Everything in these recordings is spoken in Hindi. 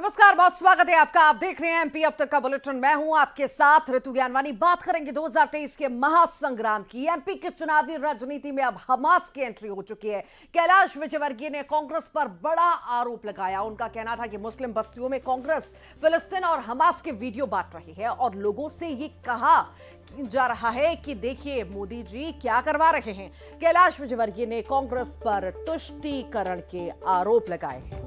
नमस्कार, बहुत स्वागत है आपका। आप देख रहे हैं एमपी अब तक का बुलेटिन। मैं हूं आपके साथ ऋतु ज्ञानवानी। बात करेंगे 2023 के महासंग्राम की। एमपी की चुनावी राजनीति में अब हमास की एंट्री हो चुकी है। कैलाश विजयवर्गीय ने कांग्रेस पर बड़ा आरोप लगाया। उनका कहना था कि मुस्लिम बस्तियों में कांग्रेस फिलिस्तीन और हमास के वीडियो बांट रही है और लोगों से ये कहा जा रहा है कि देखिए मोदी जी क्या करवा रहे हैं। कैलाश विजयवर्गीय ने कांग्रेस पर तुष्टीकरण के आरोप लगाए हैं।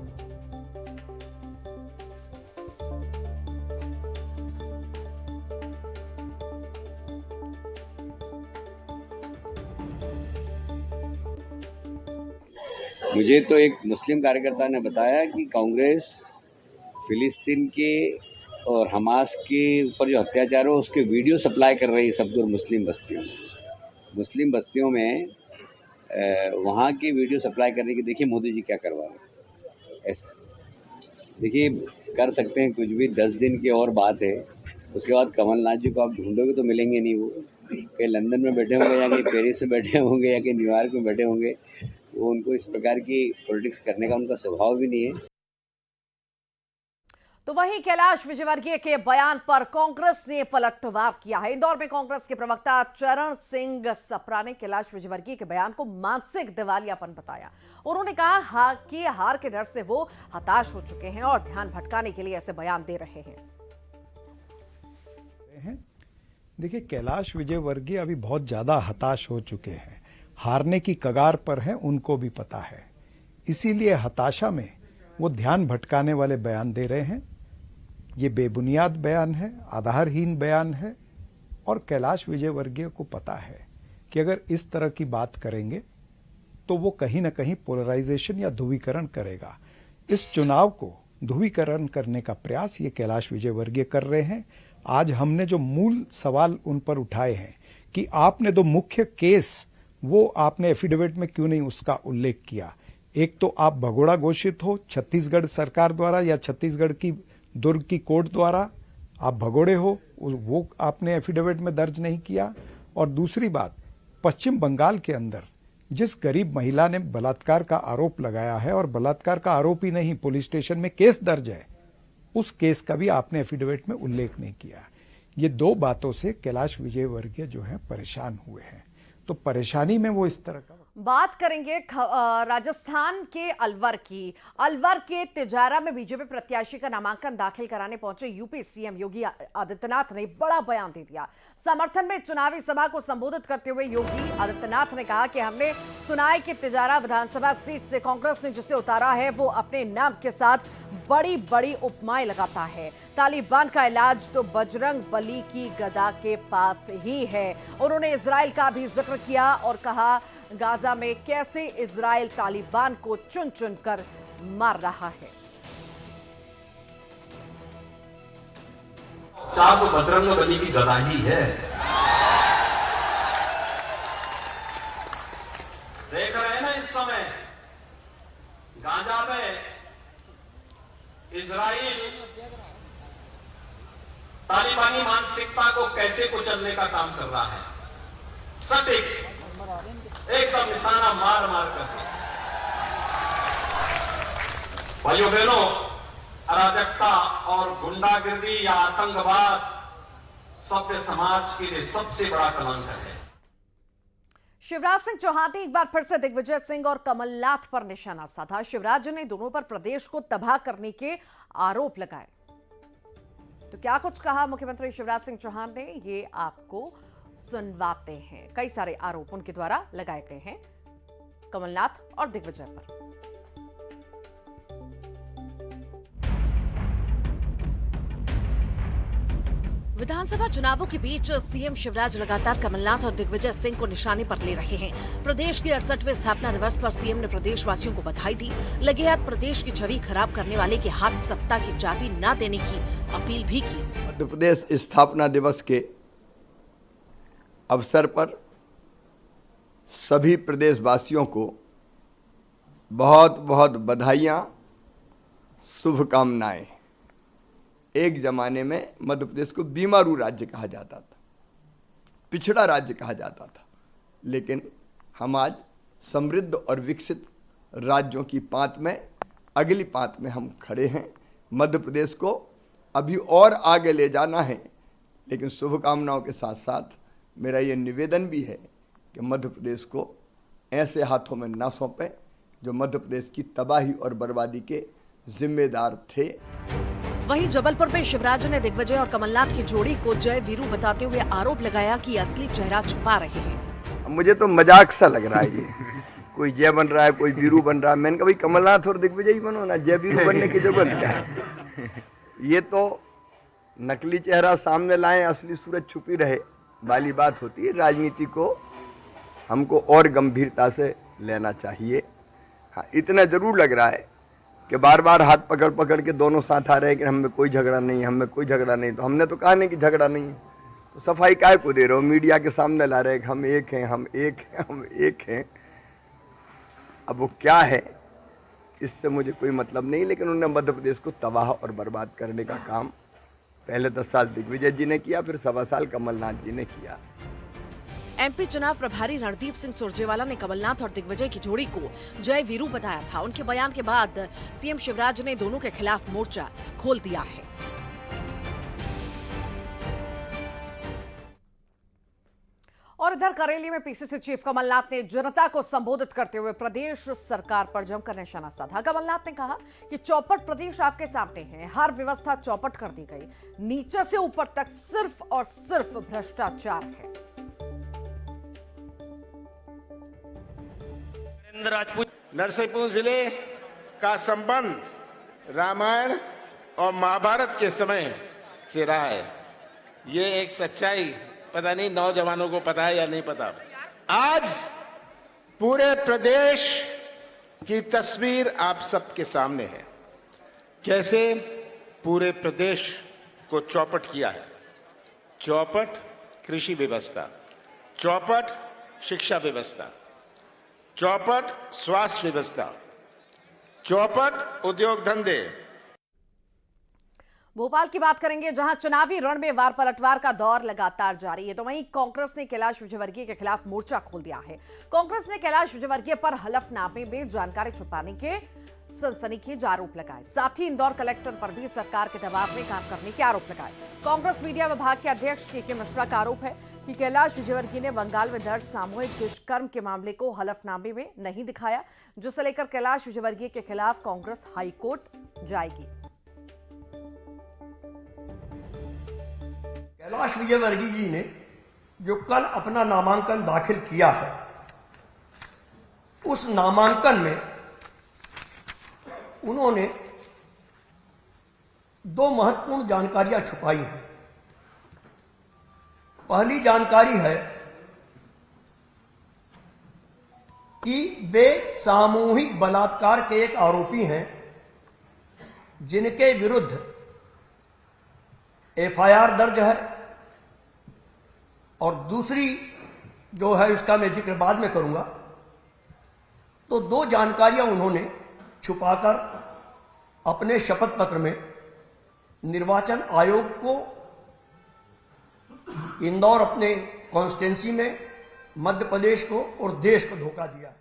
मुझे तो एक मुस्लिम कार्यकर्ता ने बताया कि कांग्रेस फिलिस्तीन के और हमास के ऊपर जो अत्याचार हो उसके वीडियो सप्लाई कर रही है सबको मुस्लिम बस्तियों में। मुस्लिम बस्तियों में वहाँ की वीडियो सप्लाई करने की देखिए मोदी जी क्या करवा रहे हैं। ऐसा देखिए कर सकते हैं कुछ भी, 10 दिन की और बात है। उसके बाद कमलनाथ जी को आप ढूंढोगे तो मिलेंगे नहीं। वो कहीं लंदन में बैठे होंगे या कहीं पेरिस में बैठे होंगे या कहीं न्यूयॉर्क में बैठे होंगे। वो उनको इस प्रकार की पॉलिटिक्स करने का उनका स्वभाव भी नहीं है। तो वहीं कैलाश विजयवर्गीय के बयान पर कांग्रेस ने पलटवार किया है। इंदौर में कांग्रेस के प्रवक्ता चरण सिंह सप्रा ने कैलाश विजयवर्गीय के बयान को मानसिक दिवालियापन बताया। उन्होंने कहा कि हार के डर से वो हताश हो चुके हैं और ध्यान भटकाने के लिए ऐसे बयान दे रहे हैं। देखिए, कैलाश विजयवर्गीय अभी बहुत ज्यादा हताश हो चुके हैं, हारने की कगार पर हैं, उनको भी पता है। इसीलिए हताशा में वो ध्यान भटकाने वाले बयान दे रहे हैं। ये बेबुनियाद बयान है, आधारहीन बयान है और कैलाश विजयवर्गीय को पता है कि अगर इस तरह की बात करेंगे तो वो कहीं ना कहीं पोलराइजेशन या ध्रुवीकरण करेगा। इस चुनाव को ध्रुवीकरण करने का प्रयास ये कैलाश विजयवर्गीय कर रहे हैं। आज हमने जो मूल सवाल उन पर उठाए हैं कि आपने दो मुख्य केस वो आपने एफिडेविट में क्यों नहीं उसका उल्लेख किया। एक तो आप भगोड़ा घोषित हो छत्तीसगढ़ सरकार द्वारा या छत्तीसगढ़ की दुर्ग की कोर्ट द्वारा, आप भगोड़े हो, वो आपने एफिडेविट में दर्ज नहीं किया। और दूसरी बात, पश्चिम बंगाल के अंदर जिस गरीब महिला ने बलात्कार का आरोप लगाया है और बलात्कार का आरोप ही नहीं, पुलिस स्टेशन में केस दर्ज है, उस केस का भी आपने एफिडेविट में उल्लेख नहीं किया। ये दो बातों से कैलाश विजयवर्गीय जो है परेशान हुए हैं। तो परेशानी में वो इस तरह का बात करेंगे राजस्थान के अलवर की। अलवर के तिजारा में बीजेपी प्रत्याशी का नामांकन दाखिल कराने पहुंचे यूपी सीएम योगी आदित्यनाथ ने बड़ा बयान दे दिया। समर्थन में चुनावी सभा को संबोधित करते हुए योगी आदित्यनाथ ने कहा कि हमने सुना है कि तिजारा विधानसभा सीट से कांग्रेस ने जिसे उतारा है वो अपने नाम के साथ बड़ी बड़ी उपमाएं लगाता है। तालिबान का इलाज तो बजरंग बली की गदा के पास ही है। उन्होंने इजराइल का भी जिक्र किया और कहा गाजा में कैसे इजराइल तालिबान को चुन चुन कर मार रहा है। क्या तो बजरंग बली की गदा ही है। देख रहे हैं ना इस समय गाजा में इजराइल तालिबानी मानसिकता को कैसे कुचलने का काम कर रहा है। सटीक एकदम निशाना मार मार कर। भाइयों बहनों, अराजकता और गुंडागिर्दी या आतंकवाद सभ्य समाज के लिए सबसे बड़ा कलंक है। शिवराज सिंह चौहान ने एक बार फिर से दिग्विजय सिंह और कमलनाथ पर निशाना साधा। शिवराज ने दोनों पर प्रदेश को तबाह करने के आरोप लगाए। तो क्या कुछ कहा मुख्यमंत्री शिवराज सिंह चौहान ने, ये आपको सुनवाते हैं। कई सारे आरोप उनके द्वारा लगाए गए हैं कमलनाथ और दिग्विजय पर। विधानसभा चुनावों के बीच सीएम शिवराज लगातार कमलनाथ और दिग्विजय सिंह को निशाने पर ले रहे हैं। प्रदेश के 68वें स्थापना दिवस पर सीएम ने प्रदेशवासियों को बधाई दी। लगे हाथ प्रदेश की छवि खराब करने वाले के हाथ सत्ता की चाबी न देने की अपील भी की। मध्य प्रदेश स्थापना दिवस के अवसर पर सभी प्रदेशवासियों को बहुत बहुत बधाइयाँ, शुभकामनाएं। एक जमाने में मध्य प्रदेश को बीमारू राज्य कहा जाता था, पिछड़ा राज्य कहा जाता था, लेकिन हम आज समृद्ध और विकसित राज्यों की पांत में, अगली पांत में हम खड़े हैं। मध्य प्रदेश को अभी और आगे ले जाना है। लेकिन शुभकामनाओं के साथ साथ मेरा ये निवेदन भी है कि मध्य प्रदेश को ऐसे हाथों में न सौंपें जो मध्य प्रदेश की तबाही और बर्बादी के जिम्मेदार थे। वहीं जबलपुर में शिवराज ने दिग्विजय और कमलनाथ की जोड़ी को जय वीरू बताते हुए आरोप लगाया कि असली चेहरा छुपा रहे हैं। मुझे तो मजाक सा लग रहा है ये, कोई जय बन रहा है, कोई वीरू बन रहा है। मैंने कहा भाई कमलनाथ और दिग्विजय ही बनो ना, जय वीरू बनने की जरूरत क्या है। ये तो नकली चेहरा सामने लाएं, असली सूरत छुपी रहे वाली बात होती है। राजनीति को हमको और गंभीरता से लेना चाहिए। हाँ, इतना जरूर लग रहा है कि बार बार हाथ पकड़ पकड़ के दोनों साथ आ रहे हैं कि हमें कोई झगड़ा नहीं, हमें कोई झगड़ा नहीं। तो हमने तो कहा नहीं कि झगड़ा नहीं है, तो सफाई काय को दे रहे हो? मीडिया के सामने ला रहे हैं कि हम एक हैं, हम एक हैं, हम एक हैं। अब वो क्या है इससे मुझे कोई मतलब नहीं, लेकिन उन्होंने मध्य प्रदेश को तबाह और बर्बाद करने का काम पहले 10 साल दिग्विजय जी ने किया, फिर 1.25 साल कमलनाथ जी ने किया। एमपी चुनाव प्रभारी रणदीप सिंह सुरजेवाला ने कमलनाथ और दिग्विजय की जोड़ी को जय वीरू बताया था। उनके बयान के बाद सीएम शिवराज ने दोनों के खिलाफ मोर्चा खोल दिया है। और इधर करेली में पीसीसी चीफ कमलनाथ ने जनता को संबोधित करते हुए प्रदेश सरकार पर जमकर निशाना साधा। कमलनाथ ने कहा कि चौपट प्रदेश आपके सामने है, हर व्यवस्था चौपट कर दी गई, नीचे से ऊपर तक सिर्फ और सिर्फ भ्रष्टाचार है। नरसिंहपुर जिले का संबंध रामायण और महाभारत के समय से रहा है। ये एक सच्चाई पता नहीं नौजवानों को पता है या नहीं पता। आज पूरे प्रदेश की तस्वीर आप सबके सामने है, कैसे पूरे प्रदेश को चौपट किया है। चौपट कृषि व्यवस्था, चौपट शिक्षा व्यवस्था, चौपट स्वास्थ्य व्यवस्था, चौपट उद्योग धंधे। भोपाल की बात करेंगे, जहां चुनावी रण में वार पलटवार का दौर लगातार जारी है। तो वहीं कांग्रेस ने कैलाश विजयवर्गीय के खिलाफ मोर्चा खोल दिया है। कांग्रेस ने कैलाश विजयवर्गीय पर हलफनामे में जानकारी छुपाने के सनसनीखेज आरोप लगाए। साथ ही इंदौर कलेक्टर पर भी सरकार के दबाव में काम करने के आरोप लगाए। कांग्रेस मीडिया विभाग के अध्यक्ष के मिश्रा का आरोप है कि कैलाश विजयवर्गीय ने बंगाल में दर्ज सामूहिक दुष्कर्म के मामले को हलफनामे में नहीं दिखाया, जिसे लेकर कैलाश विजयवर्गीय के खिलाफ कांग्रेस हाईकोर्ट जाएगी। कैलाश विजयवर्गीय जी ने जो कल अपना नामांकन दाखिल किया है, उस नामांकन में उन्होंने 2 महत्वपूर्ण जानकारियां छुपाई हैं। पहली जानकारी है कि वे सामूहिक बलात्कार के एक आरोपी हैं, जिनके विरुद्ध एफआईआर दर्ज है। और दूसरी जो है, उसका मैं जिक्र बाद में करूंगा। तो 2 जानकारियां उन्होंने छुपाकर अपने शपथ पत्र में निर्वाचन आयोग को, इंदौर अपने कॉन्स्टिट्यूंसी में, मध्य प्रदेश को और देश को धोखा दिया है।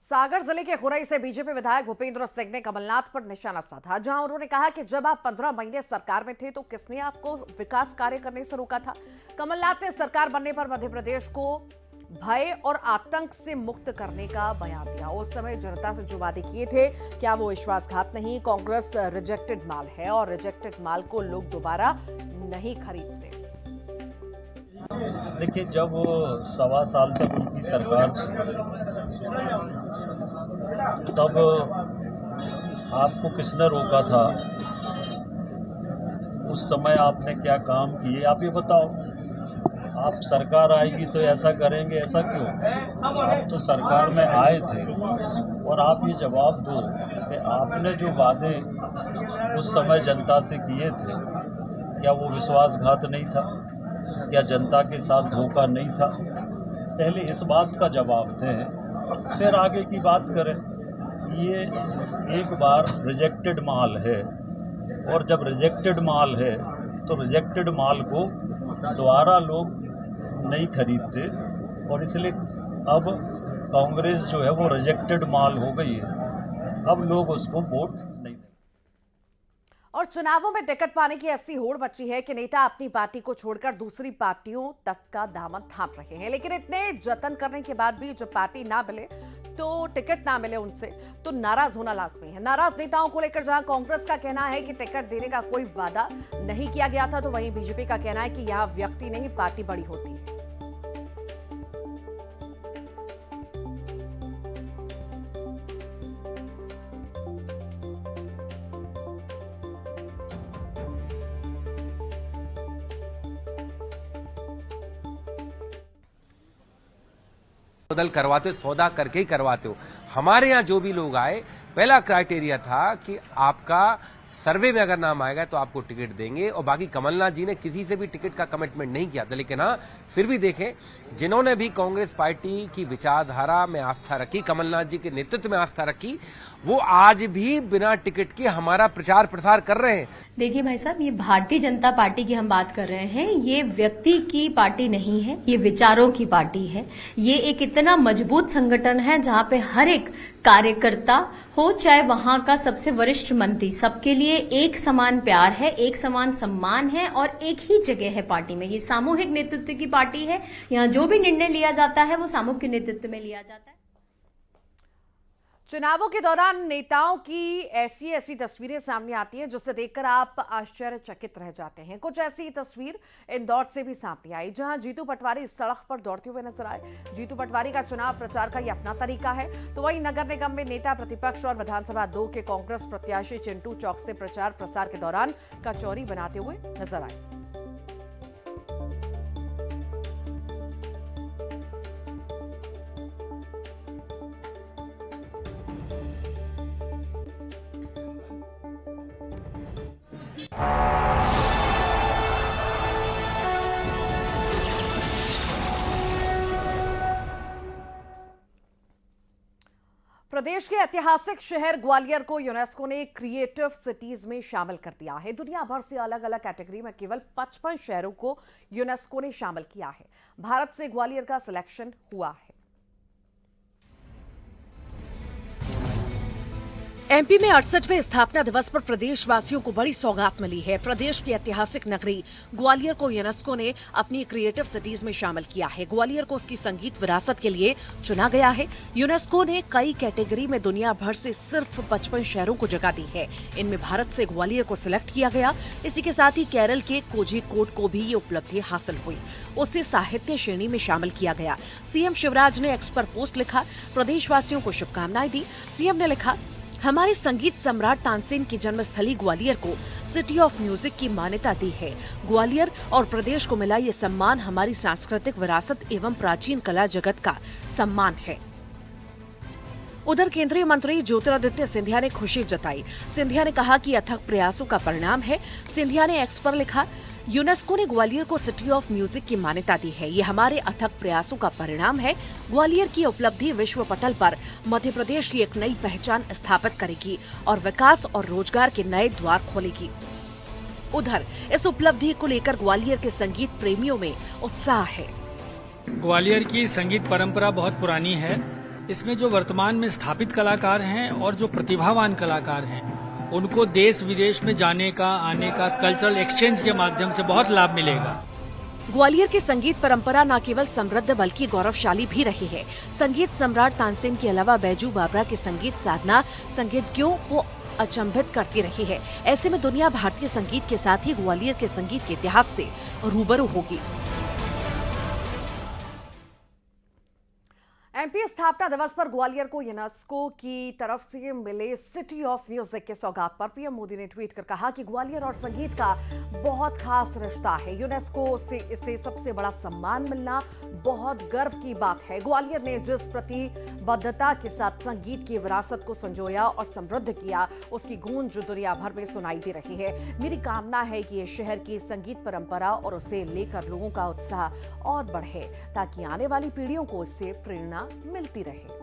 सागर जिले के खुरई से बीजेपी विधायक भूपेंद्र सिंह ने कमलनाथ पर निशाना साधा, जहां उन्होंने कहा कि जब आप 15 महीने सरकार में थे तो किसने आपको विकास कार्य करने से रोका था। कमलनाथ ने सरकार बनने पर मध्य प्रदेश को भय और आतंक से मुक्त करने का बयान दिया। उस समय जनता से जो वादे किए थे, क्या वो विश्वासघात नहीं? कांग्रेस रिजेक्टेड माल है और रिजेक्टेड माल को लोग दोबारा नहीं खरीदते। देखिए, जब 1.25 साल तक उनकी सरकार तब आपको किसने रोका था? उस समय आपने क्या काम किए? आप ये बताओ। आप सरकार आएगी तो ऐसा करेंगे, ऐसा क्यों? आप तो सरकार में आए थे और आप ये जवाब दो कि आपने जो वादे उस समय जनता से किए थे, क्या वो विश्वासघात नहीं था? क्या जनता के साथ धोखा नहीं था? पहले इस बात का जवाब दें, फिर आगे की बात करें। ये एक बार रिजेक्टेड माल है, और जब रिजेक्टेड माल है तो रिजेक्टेड माल को दोबारा लोग नहीं खरीदते, और इसलिए अब कांग्रेस जो है वो रिजेक्टेड माल हो गई है। अब लोग उसको वोट नहीं देंगे। और चुनावों में टिकट पाने की ऐसी होड़ मची है कि नेता अपनी पार्टी को छोड़कर दूसरी पार्टियों तक का दामन थाम रहे हैं। लेकिन इतने जतन करने के बाद भी जब पार्टी ना मिले, तो टिकट ना मिले उनसे, तो नाराज होना लाजमी है। नाराज नेताओं को लेकर जहां कांग्रेस का कहना है कि टिकट देने का कोई वादा नहीं किया गया था, तो वहीं बीजेपी का कहना है कि यहां व्यक्ति नहीं पार्टी बड़ी होती है। बदल करवाते सौदा करके ही करवाते हो। हमारे यहाँ जो भी लोग आए, पहला क्राइटेरिया था कि आपका सर्वे में अगर नाम आएगा तो आपको टिकट देंगे, और बाकी कमलनाथ जी ने किसी से भी टिकट का कमिटमेंट नहीं किया था। लेकिन हाँ, फिर भी देखें, जिन्होंने भी कांग्रेस पार्टी की विचारधारा में आस्था रखी, कमलनाथ जी के नेतृत्व में आस्था रखी, वो आज भी बिना टिकट के हमारा प्रचार प्रसार कर रहे हैं। देखिए भाई साहब, ये भारतीय जनता पार्टी की हम बात कर रहे हैं। ये व्यक्ति की पार्टी नहीं है, ये विचारों की पार्टी है। ये एक इतना मजबूत संगठन है जहां पे हर एक कार्यकर्ता हो, चाहे वहां का सबसे वरिष्ठ मंत्री, सबके लिए एक समान प्यार है, एक समान सम्मान है और एक ही जगह है पार्टी में। ये सामूहिक नेतृत्व की पार्टी है। यहाँ जो भी निर्णय लिया जाता है वो सामूहिक नेतृत्व में लिया जाता है। चुनावों के दौरान नेताओं की ऐसी तस्वीरें सामने आती हैं जिसे देखकर आप आश्चर्यचकित रह जाते हैं। कुछ ऐसी तस्वीर इंदौर से भी सामने आई, जहां जीतू पटवारी सड़क पर दौड़ते हुए नजर आए। जीतू पटवारी का चुनाव प्रचार का ये अपना तरीका है। तो वहीं नगर निगम में नेता प्रतिपक्ष और विधानसभा 2 के कांग्रेस प्रत्याशी चिंटू चौक से प्रचार प्रसार के दौरान कचौरी बनाते हुए नजर आए। प्रदेश के ऐतिहासिक शहर ग्वालियर को यूनेस्को ने क्रिएटिव सिटीज में शामिल कर दिया है। दुनिया भर से अलग अलग कैटेगरी में केवल 55 शहरों को यूनेस्को ने शामिल किया है। भारत से ग्वालियर का सिलेक्शन हुआ है। एमपी में 68वें स्थापना दिवस पर प्रदेशवासियों को बड़ी सौगात मिली है। प्रदेश की ऐतिहासिक नगरी ग्वालियर को यूनेस्को ने अपनी क्रिएटिव सिटीज में शामिल किया है। ग्वालियर को उसकी संगीत विरासत के लिए चुना गया है। यूनेस्को ने कई कैटेगरी में दुनिया भर से सिर्फ 55 शहरों को जगह दी है। इनमें भारत से ग्वालियर को सिलेक्ट किया गया। इसी के साथ ही केरल के कोझिकोड को भी ये उपलब्धि हासिल हुई। उसे साहित्य श्रेणी में शामिल किया गया। सीएम शिवराज ने एक्स पर पोस्ट लिखा, प्रदेशवासियों को शुभकामनाएं दी। सीएम ने लिखा, हमारे संगीत सम्राट तानसेन की जन्मस्थली ग्वालियर को सिटी ऑफ म्यूजिक की मान्यता दी है। ग्वालियर और प्रदेश को मिला ये सम्मान हमारी सांस्कृतिक विरासत एवं प्राचीन कला जगत का सम्मान है। उधर केंद्रीय मंत्री ज्योतिरादित्य सिंधिया ने खुशी जताई। सिंधिया ने कहा कि अथक प्रयासों का परिणाम है। सिंधिया ने एक्स पर लिखा, यूनेस्को ने ग्वालियर को सिटी ऑफ म्यूजिक की मान्यता दी है। ये हमारे अथक प्रयासों का परिणाम है। ग्वालियर की उपलब्धि विश्व पटल पर मध्य प्रदेश की एक नई पहचान स्थापित करेगी और विकास और रोजगार के नए द्वार खोलेगी। उधर इस उपलब्धि को लेकर ग्वालियर के संगीत प्रेमियों में उत्साह है। ग्वालियर की संगीत परंपरा बहुत पुरानी है। इसमें जो वर्तमान में स्थापित कलाकार हैं और जो प्रतिभावान कलाकार हैं, उनको देश विदेश में जाने का, आने का, कल्चरल एक्सचेंज के माध्यम से बहुत लाभ मिलेगा। ग्वालियर की संगीत परंपरा न केवल समृद्ध बल्कि गौरवशाली भी रही है। संगीत सम्राट तानसेन के अलावा बैजू बावरा की संगीत साधना संगीतज्ञों को अचंभित करती रही है। ऐसे में दुनिया भारतीय संगीत के साथ ही ग्वालियर के संगीत के इतिहास से रूबरू होगी। एमपी स्थापना दिवस पर ग्वालियर को यूनेस्को की तरफ से मिले सिटी ऑफ म्यूजिक के सौगात पर पीएम मोदी ने ट्वीट कर कहा कि ग्वालियर और संगीत का बहुत खास रिश्ता है। यूनेस्को से इसे सबसे बड़ा सम्मान मिलना बहुत गर्व की बात है। ग्वालियर ने जिस प्रतिबद्धता के साथ संगीत की विरासत को संजोया और समृद्ध किया, उसकी गूंज दुनिया भर में सुनाई दे रही है। मेरी कामना है कि ये शहर की संगीत परंपरा और उसे लेकर लोगों का उत्साह और बढ़े, ताकि आने वाली पीढ़ियों को इससे प्रेरणा मिलती रहे।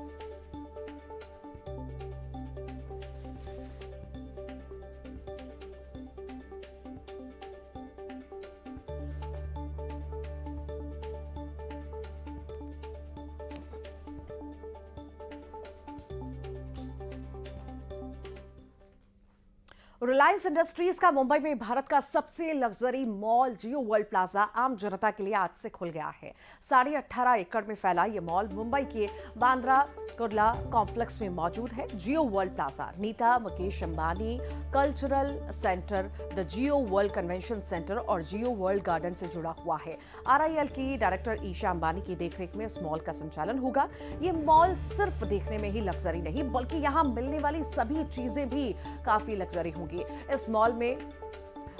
रिलायंस इंडस्ट्रीज का मुंबई में भारत का सबसे लग्जरी मॉल जियो वर्ल्ड प्लाजा आम जनता के लिए आज से खुल गया है। 18.5 एकड़ में फैला ये मॉल मुंबई के बांद्रा कुर्ला कॉम्प्लेक्स में मौजूद है। Jio World Plaza Nita Mukesh Ambani Cultural Centre, the Jio World Convention Centre और जियो वर्ल्ड गार्डन से जुड़ा हुआ है। RIL की डायरेक्टर ईशा अंबानी की देखरेख में इस मॉल का संचालन होगा। ये मॉल सिर्फ देखने में ही लग्जरी नहीं बल्कि यहाँ मिलने वाली सभी चीजें भी काफी लग्जरी होंगी। इस मॉल में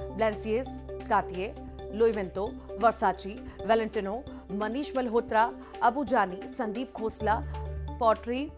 ब्लेंसियस, कार्टिए, लुई विंटो, वर्साची, वेलेंटिनो, मनीष मल्होत्रा, अबू जानी, संदीप खोसला, पॉटरी,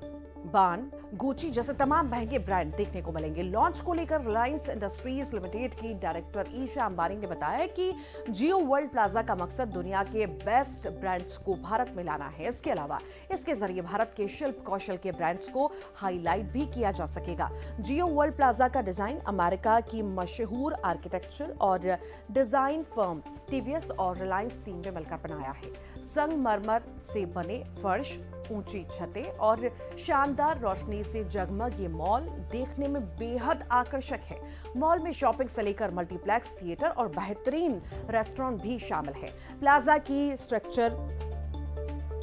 बान, गुची जैसे तमाम महंगे ब्रांड देखने को मिलेंगे। लॉन्च को लेकर रिलायंस इंडस्ट्रीज लिमिटेड की डायरेक्टर ईशा अंबानी ने बताया कि जियो वर्ल्ड प्लाजा का मकसद दुनिया के बेस्ट ब्रांड्स को भारत में लाना है। इसके अलावा इसके जरिए भारत के शिल्प कौशल के ब्रांड्स को हाईलाइट भी किया जा सकेगा। जियो वर्ल्ड प्लाजा का डिजाइन अमेरिका की मशहूर आर्किटेक्चर और डिजाइन फर्म टीवीएस और रिलायंस टीम ने मिलकर बनाया है। संगमरमर से बने फर्श, ऊंची छतें और शानदार रोशनी से जगमग ये मॉल देखने में बेहद आकर्षक है। मॉल में शॉपिंग से लेकर मल्टीप्लेक्स, थिएटर और बेहतरीन रेस्टोरेंट भी शामिल है। प्लाजा की स्ट्रक्चर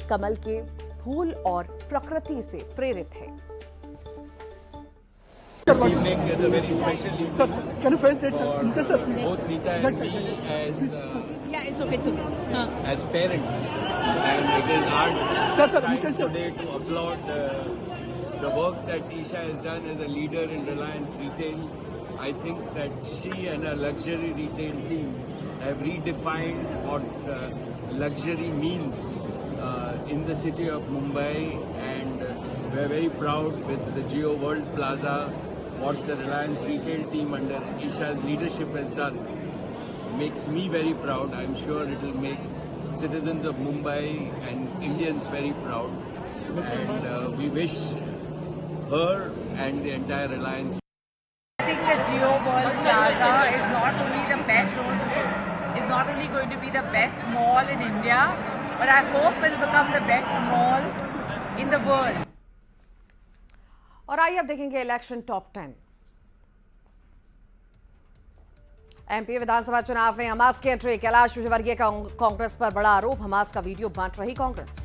कमल के फूल और प्रकृति से प्रेरित है। This evening is a very special evening for both Nita and me as parents, and it is our time today to applaud the work that Isha has done as a leader in Reliance Retail. I think that she and her luxury retail team have redefined what luxury means in the city of Mumbai, and we are very proud with the Jio World Plaza. What the Reliance retail team under Isha's leadership has done makes me very proud. I'm sure it will make citizens of Mumbai and Indians very proud. And we wish her and the entire Reliance. I think the Jio World Plaza is not only the best, is not only going to be the best mall in India, but I hope it will become the best mall in the world. और आइए अब देखेंगे इलेक्शन टॉप 10। एमपी विधानसभा चुनाव में हमास की एंट्री, कैलाश विजयवर्गीय का कांग्रेस पर बड़ा आरोप, हमास का वीडियो बांट रही कांग्रेस।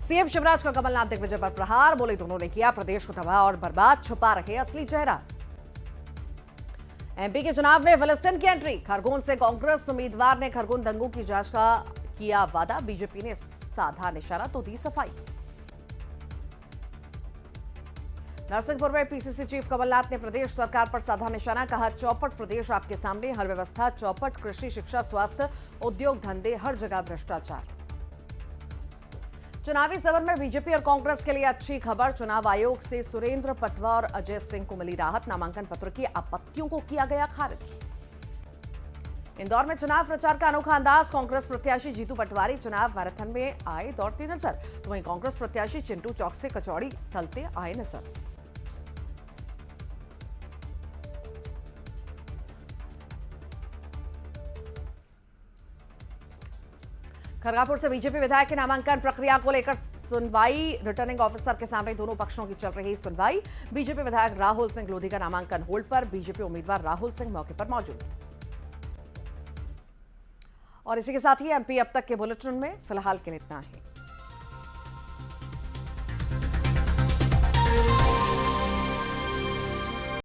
सीएम शिवराज का कमलनाथ दिग्विजय पर प्रहार, बोले दोनों ने किया प्रदेश को तबाह और बर्बाद, छुपा रहे असली चेहरा। एमपी के चुनाव में फिलिस्तीन की एंट्री, खरगोन से कांग्रेस उम्मीदवार ने खरगोन दंगों की जांच का किया वादा, बीजेपी ने साधा निशाना तो दी सफाई। नरसिंहपुर में पीसीसी चीफ कमलनाथ ने प्रदेश सरकार पर साधा निशाना, कहा चौपट प्रदेश आपके सामने, हर व्यवस्था चौपट, कृषि, शिक्षा, स्वास्थ्य, उद्योग, धंधे, हर जगह भ्रष्टाचार। चुनावी सभर में बीजेपी और कांग्रेस के लिए अच्छी खबर, चुनाव आयोग से सुरेंद्र पटवा और अजय सिंह को मिली राहत, नामांकन पत्र की आपत्तियों को किया गया खारिज। इंदौर में चुनाव प्रचार का अनोखा अंदाज, कांग्रेस प्रत्याशी जीतू पटवारी चुनाव मैराथन में आए दौड़ते नजर, तो वहीं कांग्रेस प्रत्याशी चिंटू चौक से कचौड़ी तलते आए नजर। खरगापुर से बीजेपी विधायक के नामांकन प्रक्रिया को लेकर सुनवाई, रिटर्निंग ऑफिसर के सामने दोनों पक्षों की चल रही सुनवाई। बीजेपी विधायक राहुल सिंह लोधी का नामांकन होल्ड पर, बीजेपी उम्मीदवार राहुल सिंह मौके पर मौजूद। और इसी के साथ ही एमपी अब तक के बुलेटिन में फिलहाल के लिए इतना ही।